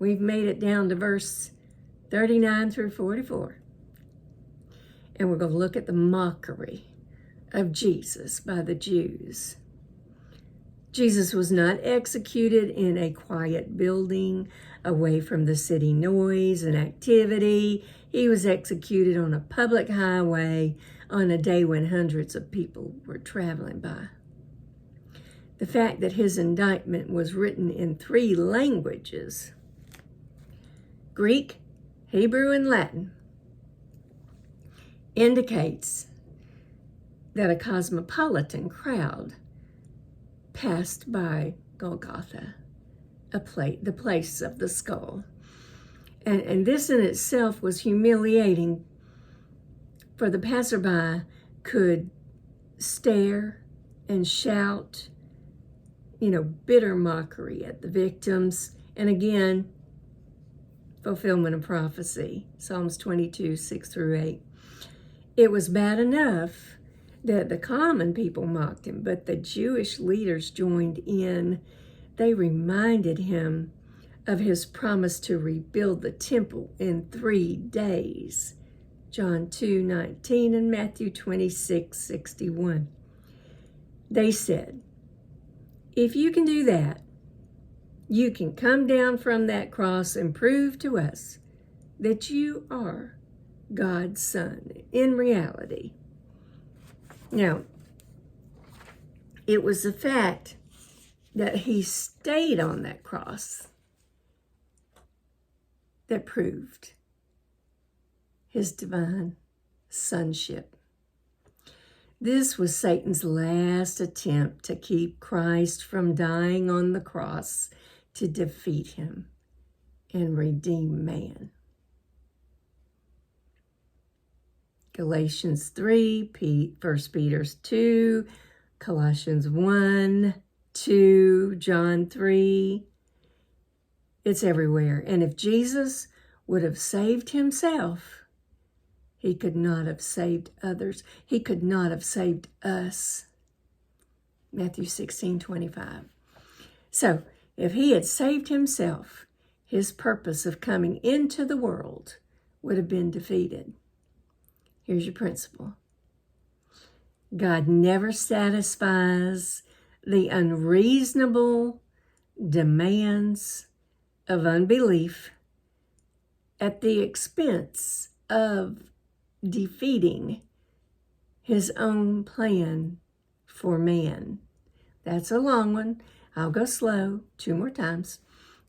We've made it down to verse 39 through 44. And we're going to look at the mockery of Jesus by the Jews. Jesus was not executed in a quiet building away from the city noise and activity. He was executed on a public highway on a day when hundreds of people were traveling by. The fact that his indictment was written in 3 languages, Greek, Hebrew, and Latin, indicates that a cosmopolitan crowd passed by Golgotha, the place of the skull. And this in itself was humiliating, for the passerby could stare and shout, bitter mockery at the victims. And again, fulfillment of prophecy, Psalms 22, 6 through 8. It was bad enough that the common people mocked him, but the Jewish leaders joined in. They reminded him of his promise to rebuild the temple in 3 days, John 2:19 and Matthew 26:61. They said, if you can do that, you can come down from that cross and prove to us that you are God's Son in reality. Now, it was the fact that he stayed on that cross that proved his divine sonship. This was Satan's last attempt to keep Christ from dying on the cross to defeat him and redeem man. Galatians 3, 1 Peter 2, Colossians 1, 2, John 3. It's everywhere. And if Jesus would have saved himself, he could not have saved others. He could not have saved us. Matthew 16:25. So, if he had saved himself, his purpose of coming into the world would have been defeated. Here's your principle. God never satisfies the unreasonable demands of unbelief at the expense of defeating his own plan for man. That's a long one. I'll go slow 2 more times.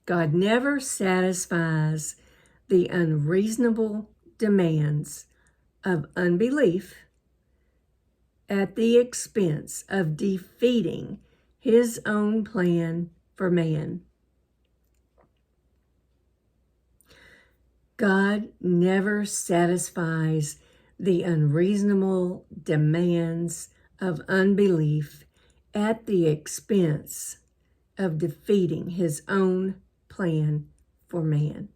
God never satisfies the unreasonable demands of unbelief at the expense of defeating his own plan for man. God never satisfies the unreasonable demands of unbelief at the expense of defeating his own plan for man.